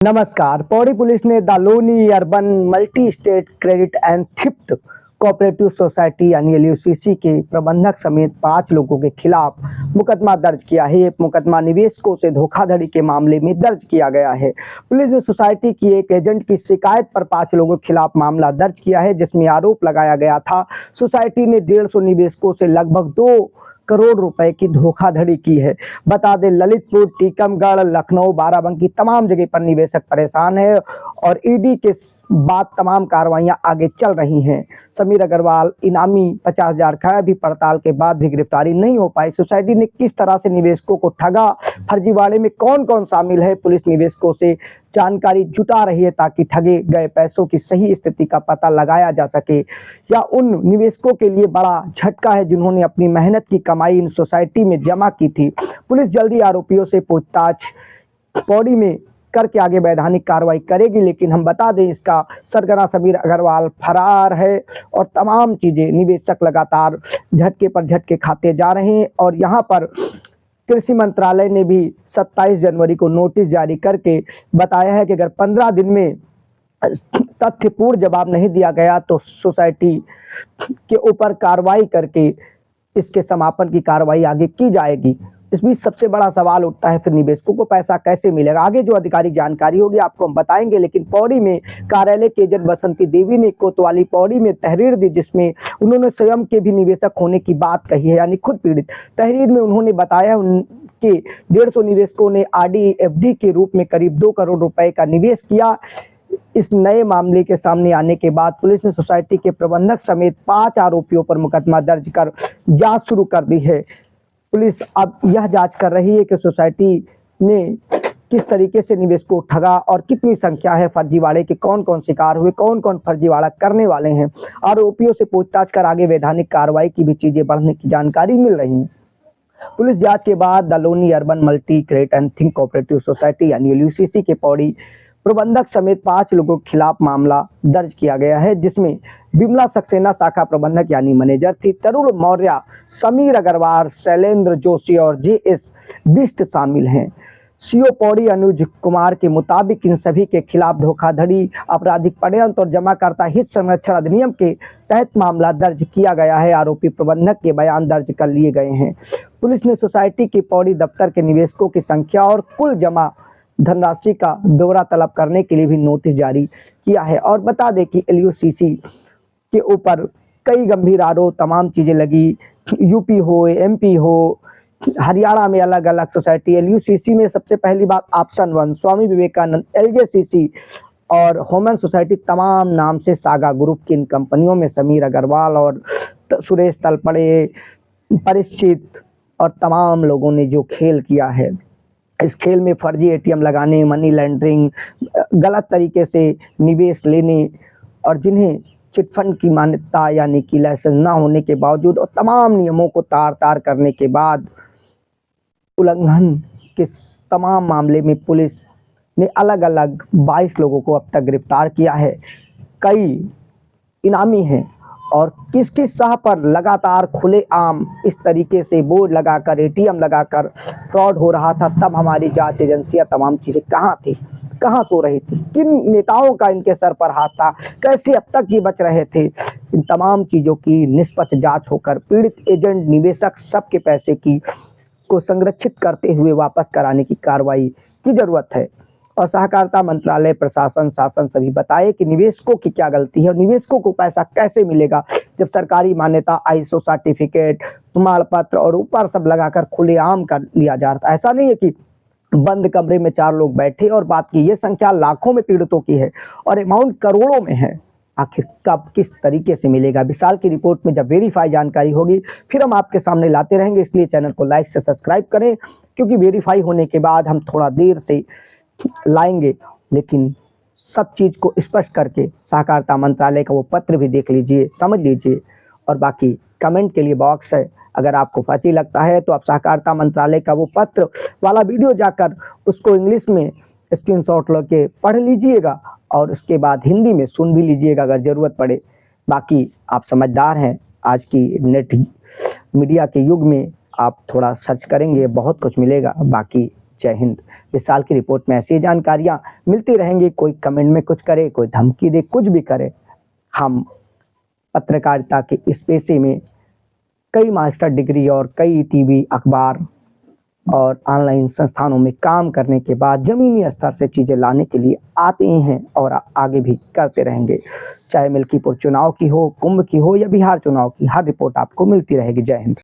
नमस्कार। पौड़ी पुलिस ने Daloni urban multi state credit and thrift cooperative society यानी एलयूसीसी के प्रबंधक समेत 5 लोगों के खिलाफ मुकदमा दर्ज किया है। ये मुकदमा निवेशकों से धोखाधड़ी के मामले में दर्ज किया गया है। पुलिस ने सोसाइटी की एक एजेंट की शिकायत पर 5 लोगों के खिलाफ मामला दर्ज किया है, जिसमें आरोप लगाया गया था सोसाइटी ने 150 निवेशकों से लगभग 2 करोड़ रुपए की धोखाधड़ी की है। बता दें, ललितपुर, टीकमगढ़, लखनऊ, बाराबंकी तमाम जगह पर निवेशक परेशान है और ईडी के बाद तमाम कार्रवाइयां आगे चल रही हैं। समीर अग्रवाल इनामी 50,000 का भी पड़ताल के बाद भी गिरफ्तारी नहीं हो पाई। सोसाइटी ने किस तरह से निवेशकों को ठगा, फर्जीवाड़े में कौन कौन शामिल है, पुलिस निवेशकों से जानकारी जुटा रही है ताकि ठगे गए पैसों की सही स्थिति का पता लगाया जा सके। या उन निवेशकों के लिए बड़ा झटका है जिन्होंने अपनी मेहनत की कमाई इन सोसाइटी में जमा की थी। पुलिस जल्दी आरोपियों से पूछताछ पौड़ी में करके आगे वैधानिक कार्रवाई करेगी, लेकिन हम बता दें इसका सरगना समीर अग्रवाल फरार है और तमाम चीजें निवेशक लगातार झटके पर झटके खाते जा रहे हैं। और यहाँ पर कृषि मंत्रालय ने भी 27 जनवरी को नोटिस जारी करके बताया है कि अगर 15 दिन में तथ्यपूर्ण जवाब नहीं दिया गया तो सोसाइटी के ऊपर कार्रवाई करके इसके समापन की कार्रवाई आगे की जाएगी। इस बीच सबसे बड़ा सवाल उठता है फिर निवेशकों को पैसा कैसे मिलेगा। आगे जो आधिकारिक जानकारी होगी आपको हम बताएंगे, लेकिन पौड़ी में कार्यालय के एजेंट बसंती देवी ने कोतवाली पौड़ी में तहरीर दी, जिसमें उन्होंने स्वयं के भी निवेशक होने की बात कही है, यानी खुद पीड़ित। तहरीर में उन्होंने बताया उनके 150 निवेशकों ने RD/FD के रूप में करीब 2 करोड़ रुपए का निवेश किया। इस नए मामले के सामने आने के बाद पुलिस ने सोसाइटी के प्रबंधक समेत 5 आरोपियों पर मुकदमा दर्ज कर जांच शुरू कर दी है। पुलिस अब यह जांच कर रही है कि सोसाइटी ने किस तरीके से निवेशकों को ठगा और कितनी संख्या है, फर्जीवाड़े के कौन कौन शिकार हुए, कौन कौन फर्जीवाड़ा करने वाले हैं। आरोपियों से पूछताछ कर आगे वैधानिक कार्रवाई की भी चीजें बढ़ने की जानकारी मिल रही है। पुलिस जांच के बाद Daloni urban multi credit and thrift cooperative society यानी एलयूसीसी के पौड़ी प्रबंधक समेत 5 लोगों के खिलाफ मामला दर्ज किया गया है, जिसमें बिमला सक्सेना शाखा प्रबंधक यानी मैनेजर थी, तरुण मौर्य, समीर अग्रवाल, शैलेंद्र जोशी और JS बिष्ट शामिल हैं। CO पौड़ी अनुज कुमार के मुताबिक इन सभी के खिलाफ धोखाधड़ी, आपराधिक षड्यंत्र और जमाकर्ता हित संरक्षण अधिनियम के तहत मामला दर्ज किया गया है। आरोपी प्रबंधक के बयान दर्ज कर लिए गए हैं। पुलिस ने सोसाइटी के पौड़ी दफ्तर के निवेशकों की संख्या और कुल जमा धनराशि का ब्यौरा तलब करने के लिए भी नोटिस जारी किया है। और बता दें कि एलयूसीसी के ऊपर कई गंभीर आरोप, तमाम चीजें लगी, यूपी हो, MP हो, हरियाणा में अलग अलग सोसाइटी। एलयूसीसी में सबसे पहली बात ऑप्शन 1 स्वामी विवेकानंद, LJCC और होमन सोसाइटी तमाम नाम से सागा ग्रुप की इन कंपनियों में समीर अग्रवाल और सुरेश तलपड़े, परिचित और तमाम लोगों ने जो खेल किया है, इस खेल में फर्जी ATM लगाने, मनी लॉन्ड्रिंग, गलत तरीके से निवेश लेने और जिन्हें चिटफंड की मान्यता यानी कि लाइसेंस ना होने के बावजूद और तमाम नियमों को तार करने के बाद उल्लंघन के तमाम मामले में पुलिस ने अलग अलग 22 लोगों को अब तक गिरफ्तार किया है। कई इनामी हैं और किस किस शाह पर लगातार खुलेआम इस तरीके से बोर्ड लगाकर, ATM लगाकर फ्रॉड हो रहा था, तब हमारी जांच एजेंसियां तमाम चीज़ें कहाँ थी, कहाँ सो रही थी, किन नेताओं का इनके सर पर हाथ था, कैसे अब तक ये बच रहे थे। इन तमाम चीज़ों की निष्पक्ष जांच होकर पीड़ित एजेंट, निवेशक सबके पैसे को संरक्षित करते हुए वापस कराने की कार्रवाई की जरूरत है। और सहकारिता मंत्रालय, प्रशासन, शासन सभी बताए कि निवेशकों की क्या गलती है और निवेशकों को पैसा कैसे मिलेगा जब सरकारी मान्यता, ISO सर्टिफिकेट, प्रमाण पत्र और ऊपर सब लगाकर खुलेआम कर लिया जा रहा था। ऐसा नहीं है कि बंद कमरे में 4 लोग बैठे और बात की, ये संख्या लाखों में पीड़ितों की है और अमाउंट करोड़ों में है। आखिर कब किस तरीके से मिलेगा, विशाल की रिपोर्ट में जब वेरीफाई जानकारी होगी फिर हम आपके सामने लाते रहेंगे। इसलिए चैनल को लाइक से सब्सक्राइब करें, क्योंकि वेरीफाई होने के बाद हम थोड़ा देर से लाएंगे, लेकिन सब चीज़ को स्पष्ट करके सहकारिता मंत्रालय का वो पत्र भी देख लीजिए, समझ लीजिए। और बाकी कमेंट के लिए बॉक्स है, अगर आपको फर्जी लगता है तो आप सहकारिता मंत्रालय का वो पत्र वाला वीडियो जाकर उसको इंग्लिश में स्क्रीनशॉट लेके पढ़ लीजिएगा और उसके बाद हिंदी में सुन भी लीजिएगा अगर ज़रूरत पड़े। बाकी आप समझदार हैं, आज की नेट मीडिया के युग में आप थोड़ा सर्च करेंगे बहुत कुछ मिलेगा। बाकी जय हिंद। विशाल की रिपोर्ट में ऐसी जानकारियां मिलती रहेंगी। कोई कमेंट में कुछ करे, कोई धमकी दे, कुछ भी करे। हम पत्रकारिता के इस पेशे में कई मास्टर डिग्री और कई टीवी, अखबार और ऑनलाइन संस्थानों में काम करने के बाद जमीनी स्तर से चीज़ें लाने के लिए आते हैं और आगे भी करते रहेंगे। चाहे मिल्कीपुर चुनाव की हो, कुंभ की हो या बिहार चुनाव की, हर रिपोर्ट आपको मिलती रहेगी। जय हिंद।